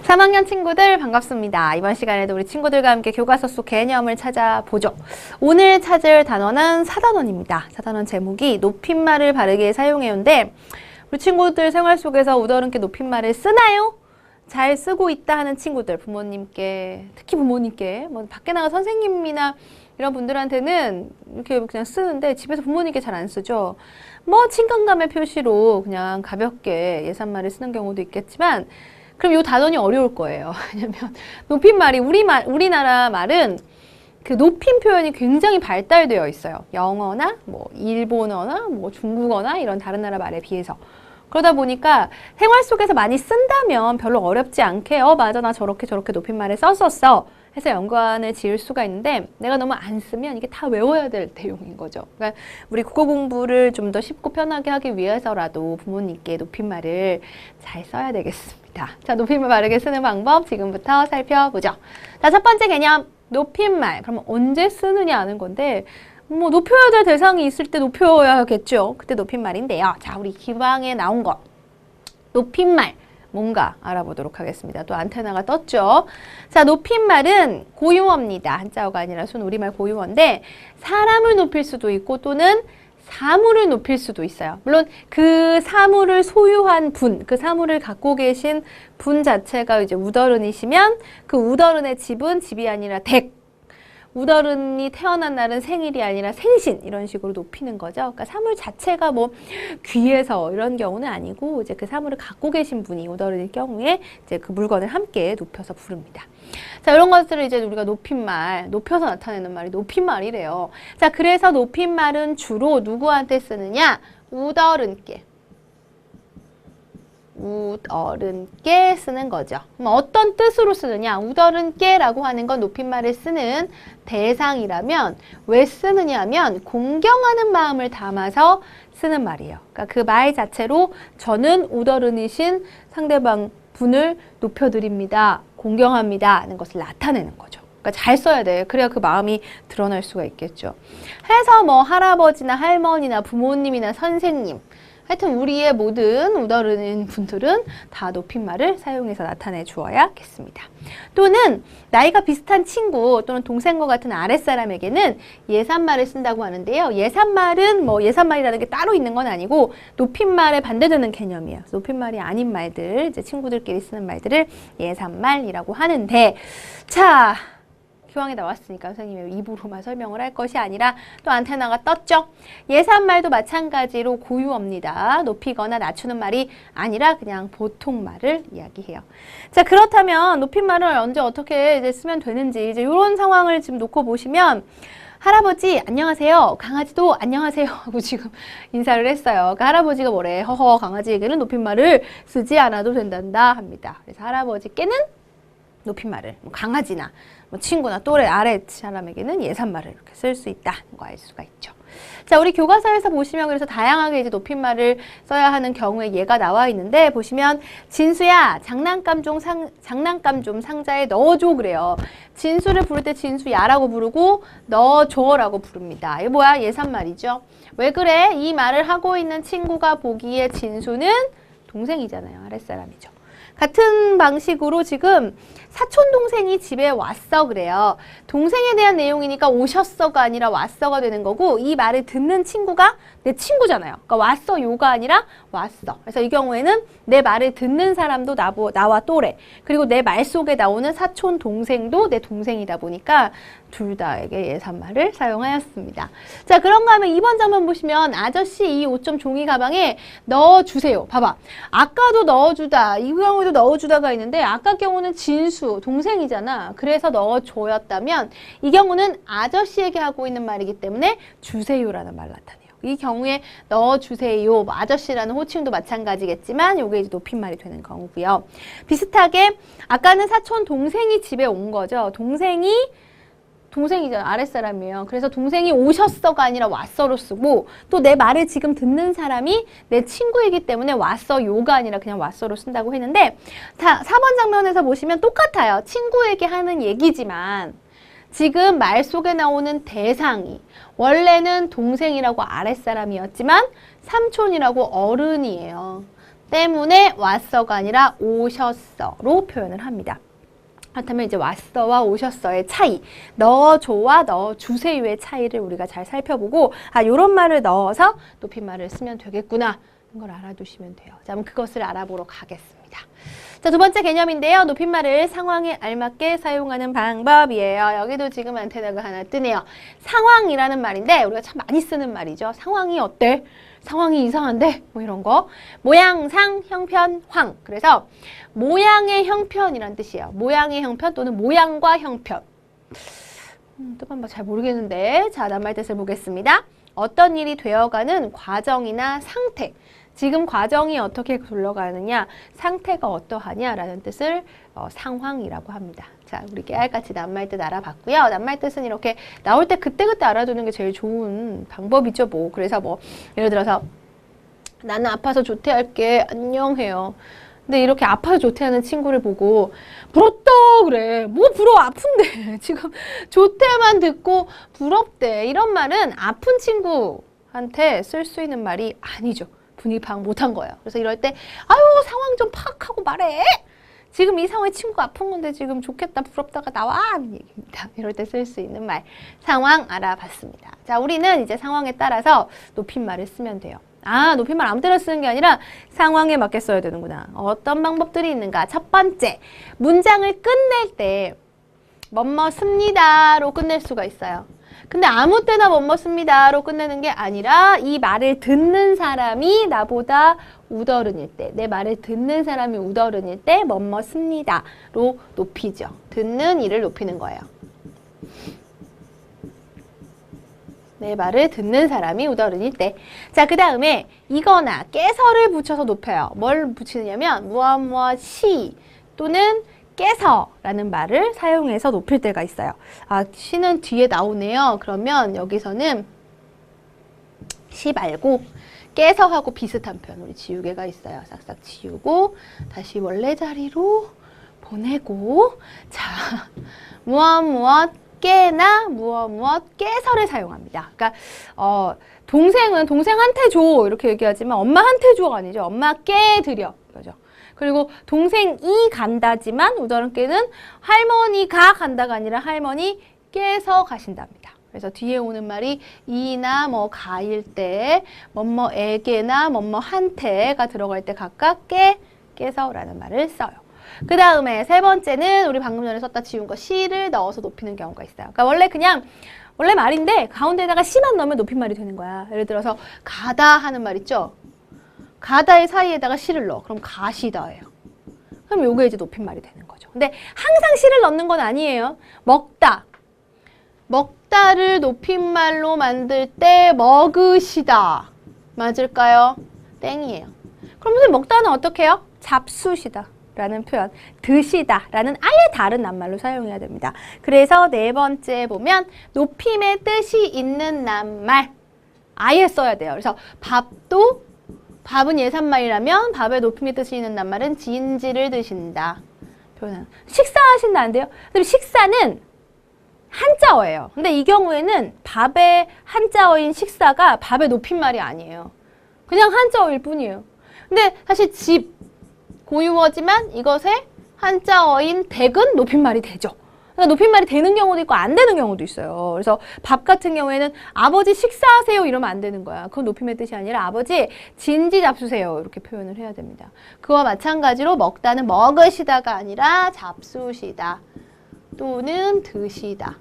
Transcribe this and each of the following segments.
3학년 친구들 반갑습니다. 이번 시간에도 우리 친구들과 함께 교과서 속 개념을 찾아보죠. 오늘 찾을 단어는 사단원입니다. 사단원 제목이 높임말을 바르게 사용해요인데 우리 친구들 생활 속에서 우더른께 높임말을 쓰나요? 잘 쓰고 있다 하는 친구들, 부모님께, 특히 부모님께, 뭐 밖에 나가 선생님이나 이런 분들한테는 이렇게 그냥 쓰는데 집에서 부모님께 잘 안 쓰죠. 뭐 친근감의 표시로 그냥 가볍게 예산말을 쓰는 경우도 있겠지만 그럼 이 단원이 어려울 거예요. 왜냐면 높임말이 우리나라 말은 그 높임 표현이 굉장히 발달되어 있어요. 영어나 뭐 일본어나 뭐 중국어나 이런 다른 나라 말에 비해서. 그러다 보니까 생활 속에서 많이 쓴다면 별로 어렵지 않게 맞아 나 저렇게 높임말을 썼었어 해서 연관을 지을 수가 있는데 내가 너무 안 쓰면 이게 다 외워야 될 내용인 거죠. 그러니까 우리 국어 공부를 좀 더 쉽고 편하게 하기 위해서라도 부모님께 높임말을 잘 써야 되겠습니다. 자, 높임말 바르게 쓰는 방법 지금부터 살펴보죠. 자, 첫 번째 개념 높임말. 그러면 언제 쓰느냐 하는 건데 뭐 높여야 될 대상이 있을 때 높여야겠죠. 그때 높임말인데요. 자, 우리 기방에 나온 것 높임말 뭔가 알아보도록 하겠습니다. 또 안테나가 떴죠. 자, 높임말은 고유어입니다. 한자어가 아니라 순 우리말 고유어인데 사람을 높일 수도 있고 또는 사물을 높일 수도 있어요. 물론 그 사물을 소유한 분, 그 사물을 갖고 계신 분 자체가 이제 우더른이시면 그 우더른의 집이 아니라 댁, 우더른이 태어난 날은 생일이 아니라 생신 이런 식으로 높이는 거죠. 그러니까 사물 자체가 뭐 귀해서 이런 경우는 아니고 이제 그 사물을 갖고 계신 분이 우더른일 경우에 이제 그 물건을 함께 높여서 부릅니다. 자, 이런 것들을 이제 우리가 높임말, 높여서 나타내는 말이 높임말이래요. 자, 그래서 높임말은 주로 누구한테 쓰느냐? 우더른께. 우더른께 쓰는 거죠. 그럼 어떤 뜻으로 쓰느냐? 우더른께라고 하는 건 높임말을 쓰는 대상이라면 왜 쓰느냐 하면 공경하는 마음을 담아서 쓰는 말이에요. 그러니까 그 말 자체로 저는 우더른이신 상대방 분을 높여드립니다. 공경합니다. 하는 것을 나타내는 거죠. 그러니까 잘 써야 돼. 그래야 그 마음이 드러날 수가 있겠죠. 해서 뭐 할아버지나 할머니나 부모님이나 선생님 하여튼 우리의 모든 우더른인 분들은 다 높임말을 사용해서 나타내 주어야겠습니다. 또는 나이가 비슷한 친구 또는 동생과 같은 아랫사람에게는 예산말을 쓴다고 하는데요. 예산말은 뭐 예산말이라는 게 따로 있는 건 아니고 높임말에 반대되는 개념이에요. 높임말이 아닌 말들, 이제 친구들끼리 쓰는 말들을 예산말이라고 하는데 자, 기왕에 나왔으니까 선생님이 입으로만 설명을 할 것이 아니라 또 안테나가 떴죠. 예산말도 마찬가지로 고유어입니다. 높이거나 낮추는 말이 아니라 그냥 보통 말을 이야기해요. 자, 그렇다면 높임말을 언제 어떻게 이제 쓰면 되는지 이제 이런 상황을 지금 놓고 보시면 할아버지 안녕하세요. 강아지도 안녕하세요 하고 지금 인사를 했어요. 그러니까 할아버지가 뭐래? 허허 강아지에게는 높임말을 쓰지 않아도 된단다 합니다. 그래서 할아버지께는 높임말을 뭐 강아지나 뭐 친구나 또래 아래 사람에게는 예산말을 이렇게 쓸 수 있다는 거 알 수가 있죠. 자, 우리 교과서에서 보시면 그래서 다양하게 이제 높임말을 써야 하는 경우에 예가 나와 있는데 보시면 진수야 장난감 좀 상자에 넣어줘 그래요. 진수를 부를 때 진수야라고 부르고 넣어줘라고 부릅니다. 이거 뭐야? 예산말이죠. 왜 그래? 이 말을 하고 있는 친구가 보기에 진수는 동생이잖아요. 아랫사람이죠. 같은 방식으로 지금 사촌동생이 집에 왔어 그래요. 동생에 대한 내용이니까 오셨어가 아니라 왔어가 되는 거고 이 말을 듣는 친구가 내 친구잖아요. 그러니까 왔어 요가 아니라 왔어. 그래서 이 경우에는 내 말을 듣는 사람도 나와 또래 그리고 내 말 속에 나오는 사촌동생도 내 동생이다 보니까 둘 다에게 예산말을 사용하였습니다. 자, 그런가 하면 2번 장면 보시면 아저씨 이 옷 좀 종이 가방에 넣어주세요. 봐봐. 아까도 넣어주다, 이 경우에도 넣어주다가 있는데 아까 경우는 진수, 동생이잖아. 그래서 넣어줘였다면 이 경우는 아저씨에게 하고 있는 말이기 때문에 주세요라는 말 나타내요. 이 경우에 넣어주세요, 뭐 아저씨라는 호칭도 마찬가지겠지만 요게 이제 높임말이 되는 경우고요. 비슷하게 아까는 사촌 동생이 집에 온 거죠. 동생이잖아. 아랫사람이에요. 그래서 동생이 오셨어가 아니라 왔어로 쓰고 또 내 말을 지금 듣는 사람이 내 친구이기 때문에 왔어요가 아니라 그냥 왔어로 쓴다고 했는데 4번 장면에서 보시면 똑같아요. 친구에게 하는 얘기지만 지금 말 속에 나오는 대상이 원래는 동생이라고 아랫사람이었지만 삼촌이라고 어른이에요. 때문에 왔어가 아니라 오셨어로 표현을 합니다. 그렇다면 이제 왔어와 오셨어의 차이, 넣어줘와 넣어주세요의 차이를 우리가 잘 살펴보고 요런 말을 넣어서 높임말을 쓰면 되겠구나 이걸 알아두시면 돼요. 자, 그럼 그것을 알아보러 가겠습니다. 자, 두 번째 개념인데요. 높임말을 상황에 알맞게 사용하는 방법이에요. 여기도 지금 안테나가 하나 뜨네요. 상황이라는 말인데 우리가 참 많이 쓰는 말이죠. 상황이 어때? 상황이 이상한데? 뭐 이런 거. 모양, 상, 형편, 황. 그래서 모양의 형편이란 뜻이에요. 모양의 형편 또는 모양과 형편. 뜻만 잘 모르겠는데. 자, 낱말 뜻을 보겠습니다. 어떤 일이 되어가는 과정이나 상태. 지금 과정이 어떻게 굴러가느냐, 상태가 어떠하냐라는 뜻을 상황이라고 합니다. 자, 우리 깨알같이 낱말 뜻 알아봤고요. 낱말 뜻은 이렇게 나올 때 그때그때 알아두는 게 제일 좋은 방법이죠, 뭐. 그래서 뭐 예를 들어서 나는 아파서 조퇴할게. 안녕해요. 근데 이렇게 아파서 조퇴하는 친구를 보고 부럽다 그래. 뭐 부러워, 아픈데. 지금 조퇴만 듣고 부럽대. 이런 말은 아픈 친구한테 쓸 수 있는 말이 아니죠. 분위기 파악 못한 거예요. 그래서 이럴 때 아유 상황 좀 파악하고 말해. 지금 이 상황에 친구가 아픈 건데 지금 좋겠다 부럽다가 나와 하는 얘기입니다. 이럴 때 쓸 수 있는 말 상황 알아봤습니다. 자, 우리는 이제 상황에 따라서 높임말을 쓰면 돼요. 높임말 아무 때나 쓰는 게 아니라 상황에 맞게 써야 되는구나. 어떤 방법들이 있는가? 첫 번째, 문장을 끝낼 때 뭐뭐 씁니다로 끝낼 수가 있어요. 근데 아무 때나 뭐뭐 씁니다로 끝내는 게 아니라 이 말을 듣는 사람이 나보다 우더른일 때, 내 말을 듣는 사람이 우더른일 때 뭐뭐 씁니다로 높이죠. 듣는 이를 높이는 거예요. 내 말을 듣는 사람이 우더른일 때. 자, 그 다음에 이거나 깨서를 붙여서 높여요. 뭘 붙이느냐면 무엇시 또는 깨서라는 말을 사용해서 높일 때가 있어요. 시는 뒤에 나오네요. 그러면 여기서는 시 말고 깨서하고 비슷한 표현 우리 지우개가 있어요. 싹싹 지우고 다시 원래 자리로 보내고 자, 무엇 깨나 무엇 깨서를 사용합니다. 그러니까 동생은 동생한테 줘 이렇게 얘기하지만 엄마한테 줘가 아니죠. 엄마 깨 드려 이거죠. 그리고 동생이 간다지만 우더른께는 할머니가 간다가 아니라 할머니께서 가신답니다. 그래서 뒤에 오는 말이 이나 뭐 가일 때 뭐뭐에게나 뭐뭐한테가 들어갈 때 각각 깨서라는 말을 써요. 그 다음에 세 번째는 우리 방금 전에 썼다 지운 거 시를 넣어서 높이는 경우가 있어요. 그러니까 원래 말인데 가운데다가 시만 넣으면 높임말이 되는 거야. 예를 들어서 가다 하는 말 있죠? 가다의 사이에다가 시를 넣어. 그럼 가시다예요. 그럼 요게 이제 높임말이 되는 거죠. 근데 항상 시를 넣는 건 아니에요. 먹다를 높임말로 만들 때 먹으시다. 맞을까요? 땡이에요. 그럼 선생님 먹다는 어떻게 해요? 잡수시다 라는 표현, 드시다 라는 아예 다른 낱말로 사용해야 됩니다. 그래서 네 번째 보면 높임의 뜻이 있는 낱말 아예 써야 돼요. 그래서 밥은 예산말이라면 밥의 높임의 뜻이 있는 낱말은 진지를 드신다. 표현. 식사하신다 안 돼요? 근데 식사는 한자어예요. 근데 이 경우에는 밥의 한자어인 식사가 밥의 높임말이 아니에요. 그냥 한자어일 뿐이에요. 근데 사실 집, 고유어지만 이것의 한자어인 댁은 높임말이 되죠. 그러니까 높임말이 되는 경우도 있고 안 되는 경우도 있어요. 그래서 밥 같은 경우에는 아버지 식사하세요 이러면 안 되는 거야. 그건 높임의 뜻이 아니라 아버지 진지 잡수세요 이렇게 표현을 해야 됩니다. 그와 마찬가지로 먹다는 먹으시다가 아니라 잡수시다 또는 드시다.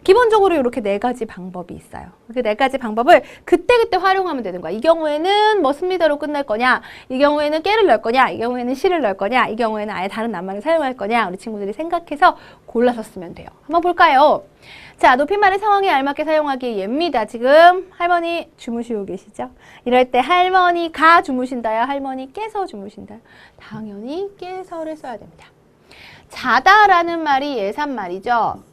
기본적으로 이렇게 네 가지 방법이 있어요. 그 네 가지 방법을 그때그때 활용하면 되는 거야. 이 경우에는 뭐 습니다로 끝날 거냐, 이 경우에는 깨를 넣을 거냐, 이 경우에는 시를 넣을 거냐, 이 경우에는 아예 다른 낱말을 사용할 거냐 우리 친구들이 생각해서 골라서 쓰면 돼요. 한번 볼까요? 자, 높임말을 상황에 알맞게 사용하기 예입니다. 지금 할머니 주무시고 계시죠? 이럴 때 할머니가 주무신다요? 할머니께서 주무신다요? 당연히 깨서를 써야 됩니다. 자다라는 말이 예산말이죠.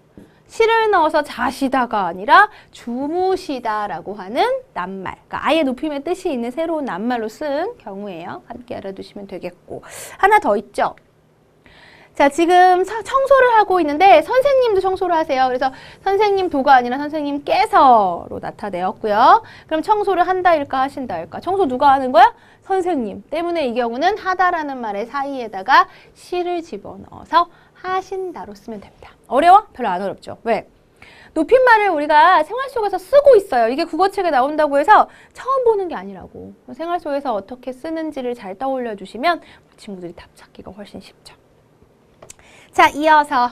시를 넣어서 자시다가 아니라 주무시다라고 하는 낱말. 그러니까 아예 높임의 뜻이 있는 새로운 낱말로 쓴 경우예요. 함께 알아두시면 되겠고. 하나 더 있죠. 자, 지금 청소를 하고 있는데 선생님도 청소를 하세요. 그래서 선생님 도가 아니라 선생님께서로 나타내었고요. 그럼 청소를 한다일까 하신다일까? 청소 누가 하는 거야? 선생님. 때문에 이 경우는 하다라는 말의 사이에다가 시를 집어넣어서 하신다로 쓰면 됩니다. 어려워? 별로 안 어렵죠. 왜? 높임말을 우리가 생활 속에서 쓰고 있어요. 이게 국어책에 나온다고 해서 처음 보는 게 아니라고. 생활 속에서 어떻게 쓰는지를 잘 떠올려 주시면 친구들이 답 찾기가 훨씬 쉽죠. 자, 이어서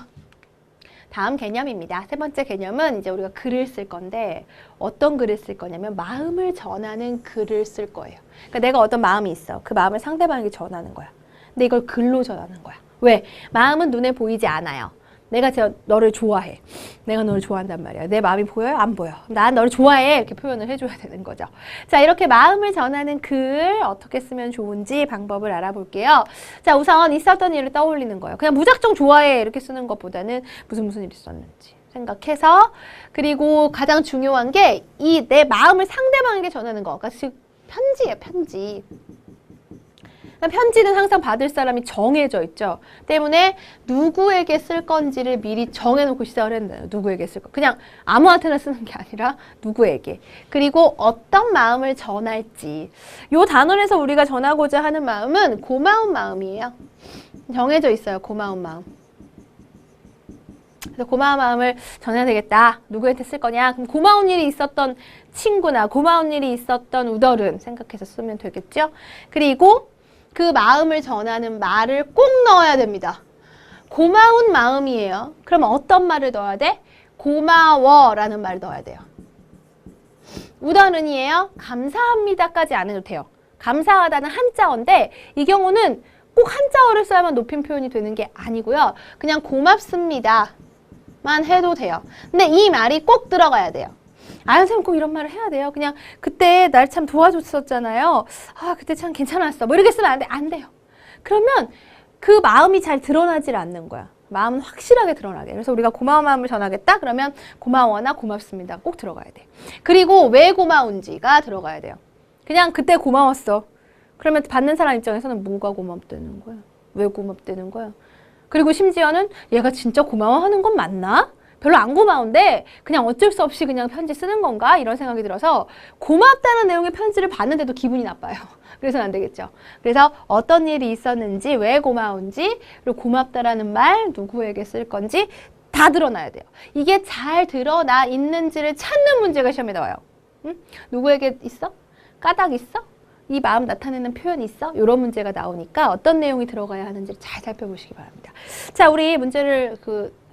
다음 개념입니다. 세 번째 개념은 이제 우리가 글을 쓸 건데 어떤 글을 쓸 거냐면 마음을 전하는 글을 쓸 거예요. 그러니까 내가 어떤 마음이 있어. 그 마음을 상대방에게 전하는 거야. 근데 이걸 글로 전하는 거야. 왜? 마음은 눈에 보이지 않아요. 내가 너를 좋아해. 내가 너를 좋아한단 말이야. 내 마음이 보여요? 안 보여. 난 너를 좋아해. 이렇게 표현을 해줘야 되는 거죠. 자, 이렇게 마음을 전하는 글 어떻게 쓰면 좋은지 방법을 알아볼게요. 자, 우선 있었던 일을 떠올리는 거예요. 그냥 무작정 좋아해 이렇게 쓰는 것보다는 무슨 일이 있었는지 생각해서, 그리고 가장 중요한 게 이 내 마음을 상대방에게 전하는 거. 그러니까 즉 편지예요, 편지. 편지는 항상 받을 사람이 정해져 있죠. 때문에 누구에게 쓸 건지를 미리 정해놓고 시작을 했는데 누구에게 쓸 거. 그냥 아무한테나 쓰는 게 아니라 누구에게. 그리고 어떤 마음을 전할지. 요 단원에서 우리가 전하고자 하는 마음은 고마운 마음이에요. 정해져 있어요. 고마운 마음. 그래서 고마운 마음을 전해야 되겠다. 누구한테 쓸 거냐? 그럼 고마운 일이 있었던 친구나 고마운 일이 있었던 우덜은 생각해서 쓰면 되겠죠? 그리고 그 마음을 전하는 말을 꼭 넣어야 됩니다. 고마운 마음이에요. 그럼 어떤 말을 넣어야 돼? 고마워라는 말을 넣어야 돼요. 우다는이에요. 감사합니다까지 안 해도 돼요. 감사하다는 한자어인데 이 경우는 꼭 한자어를 써야만 높임 표현이 되는 게 아니고요. 그냥 고맙습니다만 해도 돼요. 근데 이 말이 꼭 들어가야 돼요. 아, 선생님 꼭 이런 말을 해야 돼요. 그냥 그때 날 참 도와줬었잖아요. 아, 그때 참 괜찮았어. 뭐 이렇게 쓰면 안 돼. 안 돼요. 그러면 그 마음이 잘 드러나질 않는 거야. 마음은 확실하게 드러나게. 그래서 우리가 고마운 마음을 전하겠다? 그러면 고마워나 고맙습니다. 꼭 들어가야 돼. 그리고 왜 고마운지가 들어가야 돼요. 그냥 그때 고마웠어. 그러면 받는 사람 입장에서는 뭐가 고맙다는 거야? 왜 고맙다는 거야? 그리고 심지어는 얘가 진짜 고마워하는 건 맞나? 별로 안 고마운데 그냥 어쩔 수 없이 그냥 편지 쓰는 건가? 이런 생각이 들어서 고맙다는 내용의 편지를 받는데도 기분이 나빠요. 그래서는 안 되겠죠. 그래서 어떤 일이 있었는지, 왜 고마운지, 그리고 고맙다라는 말 누구에게 쓸 건지 다 드러나야 돼요. 이게 잘 드러나 있는지를 찾는 문제가 시험에 나와요. 응? 누구에게 있어? 까닭 있어? 이 마음 나타내는 표현이 있어? 이런 문제가 나오니까 어떤 내용이 들어가야 하는지를 잘 살펴보시기 바랍니다. 자, 우리 문제를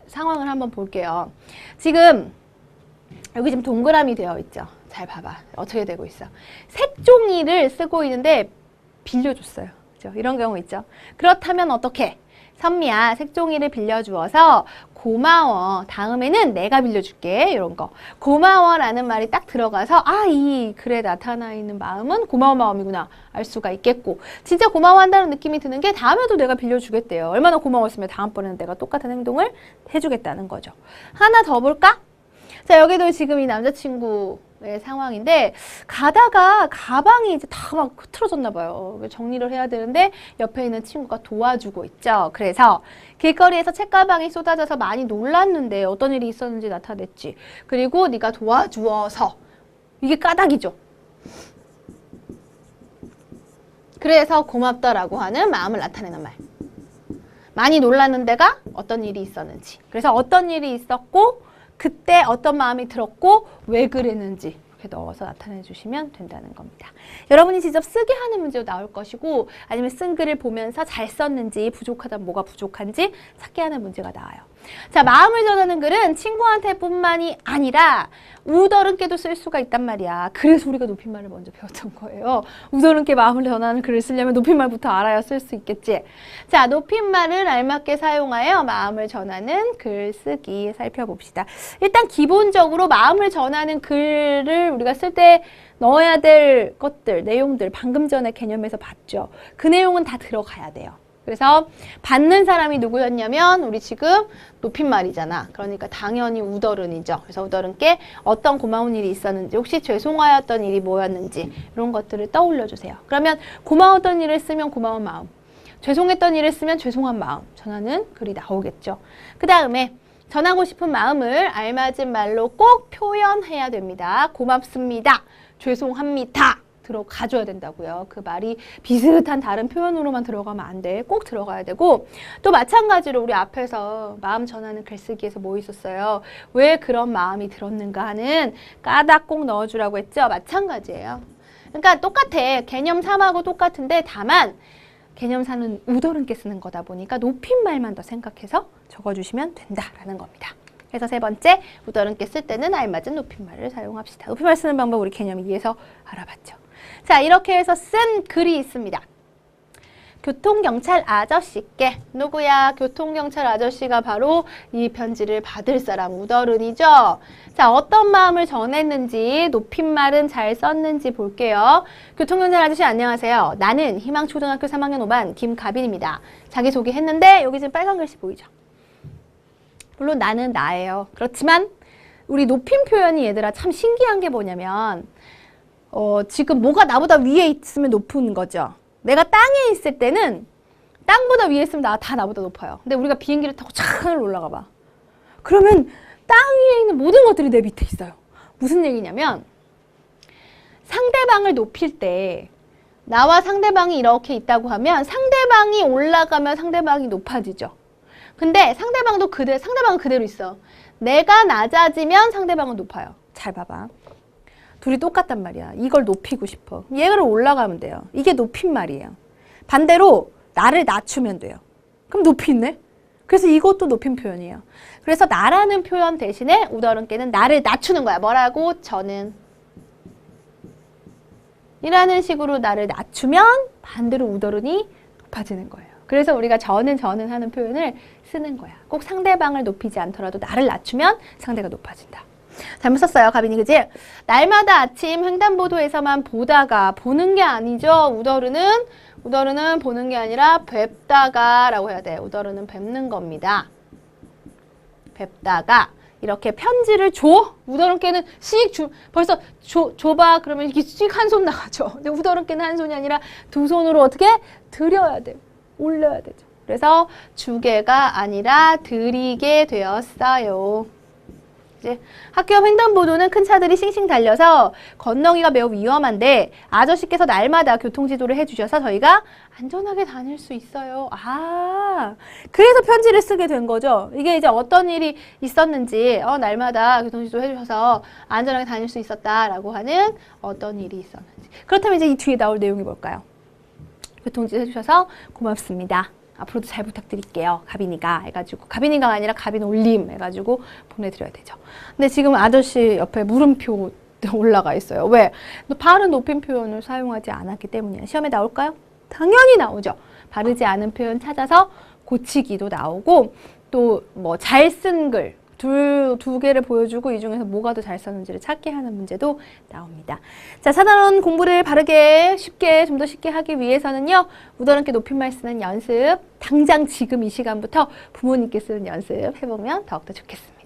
상황을 한번 볼게요. 지금 여기 지금 동그라미 되어 있죠. 잘 봐봐. 어떻게 되고 있어. 색종이를 쓰고 있는데 빌려줬어요. 그렇죠? 이런 경우 있죠. 그렇다면 어떻게? 선미야, 색종이를 빌려주어서 고마워. 다음에는 내가 빌려줄게. 이런 거. 고마워라는 말이 딱 들어가서 아, 이 글에 나타나 있는 마음은 고마운 마음이구나. 알 수가 있겠고 진짜 고마워한다는 느낌이 드는 게 다음에도 내가 빌려주겠대요. 얼마나 고마웠으면 다음번에는 내가 똑같은 행동을 해주겠다는 거죠. 하나 더 볼까? 자, 여기도 지금 이 남자친구의 상황인데 가다가 가방이 이제 다 막 흐트러졌나 봐요. 정리를 해야 되는데 옆에 있는 친구가 도와주고 있죠. 그래서 길거리에서 책가방이 쏟아져서 많이 놀랐는데 어떤 일이 있었는지 나타냈지. 그리고 네가 도와주어서 이게 까닭이죠. 그래서 고맙다라고 하는 마음을 나타내는 말. 많이 놀랐는 데가 어떤 일이 있었는지. 그래서 어떤 일이 있었고 그때 어떤 마음이 들었고 왜 그랬는지 이렇게 넣어서 나타내 주시면 된다는 겁니다. 여러분이 직접 쓰게 하는 문제도 나올 것이고 아니면 쓴 글을 보면서 잘 썼는지 부족하다면 뭐가 부족한지 찾게 하는 문제가 나와요. 자, 마음을 전하는 글은 친구한테 뿐만이 아니라 우더른께도 쓸 수가 있단 말이야. 그래서 우리가 높임말을 먼저 배웠던 거예요. 우더른께 마음을 전하는 글을 쓰려면 높임말부터 알아야 쓸 수 있겠지. 자, 높임말을 알맞게 사용하여 마음을 전하는 글 쓰기 살펴봅시다. 일단 기본적으로 마음을 전하는 글을 우리가 쓸 때 넣어야 될 것들, 내용들 방금 전에 개념에서 봤죠. 그 내용은 다 들어가야 돼요. 그래서 받는 사람이 누구였냐면 우리 지금 높임말이잖아. 그러니까 당연히 우더른이죠. 그래서 우더른께 어떤 고마운 일이 있었는지 혹시 죄송하였던 일이 뭐였는지 이런 것들을 떠올려 주세요. 그러면 고마웠던 일을 쓰면 고마운 마음, 죄송했던 일을 쓰면 죄송한 마음 전하는 글이 나오겠죠. 그 다음에 전하고 싶은 마음을 알맞은 말로 꼭 표현해야 됩니다. 고맙습니다. 죄송합니다. 들어가줘야 된다고요. 그 말이 비슷한 다른 표현으로만 들어가면 안 돼. 꼭 들어가야 되고 또 마찬가지로 우리 앞에서 마음 전하는 글쓰기에서 뭐 있었어요? 왜 그런 마음이 들었는가 하는 까닭 꼭 넣어주라고 했죠? 마찬가지예요. 그러니까 똑같아. 개념 3하고 똑같은데 다만 개념 4는 우더른께 쓰는 거다 보니까 높임말만 더 생각해서 적어주시면 된다라는 겁니다. 그래서 세 번째, 우더른께 쓸 때는 알맞은 높임말을 사용합시다. 높임말 쓰는 방법 우리 개념 2에서 알아봤죠. 자, 이렇게 해서 쓴 글이 있습니다. 교통경찰 아저씨께 누구야? 교통경찰 아저씨가 바로 이 편지를 받을 사람 우더른이죠. 자, 어떤 마음을 전했는지 높임말은 잘 썼는지 볼게요. 교통경찰 아저씨 안녕하세요. 나는 희망초등학교 3학년 5반 김가빈입니다. 자기소개했는데 여기 지금 빨간 글씨 보이죠? 물론 나는 나예요. 그렇지만 우리 높임 표현이 얘들아 참 신기한 게 뭐냐면 지금 뭐가 나보다 위에 있으면 높은 거죠. 내가 땅에 있을 때는 땅보다 위에 있으면 다 나보다 높아요. 근데 우리가 비행기를 타고 촥 하늘 올라가 봐. 그러면 땅 위에 있는 모든 것들이 내 밑에 있어요. 무슨 얘기냐면 상대방을 높일 때 나와 상대방이 이렇게 있다고 하면 상대방이 올라가면 상대방이 높아지죠. 근데 상대방은 그대로 있어. 내가 낮아지면 상대방은 높아요. 잘 봐봐. 둘이 똑같단 말이야. 이걸 높이고 싶어. 얘를 올라가면 돼요. 이게 높임말이에요. 반대로 나를 낮추면 돼요. 그럼 높이 있네? 그래서 이것도 높임 표현이에요. 그래서 나라는 표현 대신에 우더른께는 나를 낮추는 거야. 뭐라고? 저는. 이라는 식으로 나를 낮추면 반대로 우더른이 높아지는 거예요. 그래서 우리가 저는 하는 표현을 쓰는 거야. 꼭 상대방을 높이지 않더라도 나를 낮추면 상대가 높아진다. 잘못 썼어요. 가빈이 그지? 날마다 아침 횡단보도에서만 보다가 보는 게 아니죠. 우더른은 보는 게 아니라 뵙다가 라고 해야 돼. 우더른은 뵙는 겁니다. 뵙다가 이렇게 편지를 줘. 우더른께는 벌써 줘봐. 그러면 이렇게 씩 한 손 나가죠. 근데 우더른께는 한 손이 아니라 두 손으로 어떻게? 드려야 돼. 올려야 되죠. 그래서 주게가 아니라 드리게 되었어요. 이제 학교 앞 횡단보도는 큰 차들이 싱싱 달려서 건너기가 매우 위험한데 아저씨께서 날마다 교통지도를 해주셔서 저희가 안전하게 다닐 수 있어요. 아, 그래서 편지를 쓰게 된 거죠. 이게 이제 어떤 일이 있었는지 날마다 교통지도 해주셔서 안전하게 다닐 수 있었다라고 하는 어떤 일이 있었는지. 그렇다면 이제 이 뒤에 나올 내용이 뭘까요? 교통지도 해주셔서 고맙습니다. 앞으로도 잘 부탁드릴게요. 가빈이가 해가지고 가빈이가 아니라 가빈 올림 해가지고 보내드려야 되죠. 근데 지금 아저씨 옆에 물음표 올라가 있어요. 왜? 바른 높임 표현을 사용하지 않았기 때문이야. 시험에 나올까요? 당연히 나오죠. 바르지 않은 표현 찾아서 고치기도 나오고 또 뭐 잘 쓴 글 두 개를 보여주고 이 중에서 뭐가 더 잘 썼는지를 찾게 하는 문제도 나옵니다. 자, 사단원 공부를 바르게 좀 더 쉽게 하기 위해서는요. 우더른께 높임말 쓰는 연습 당장 지금 이 시간부터 부모님께 쓰는 연습 해보면 더욱더 좋겠습니다.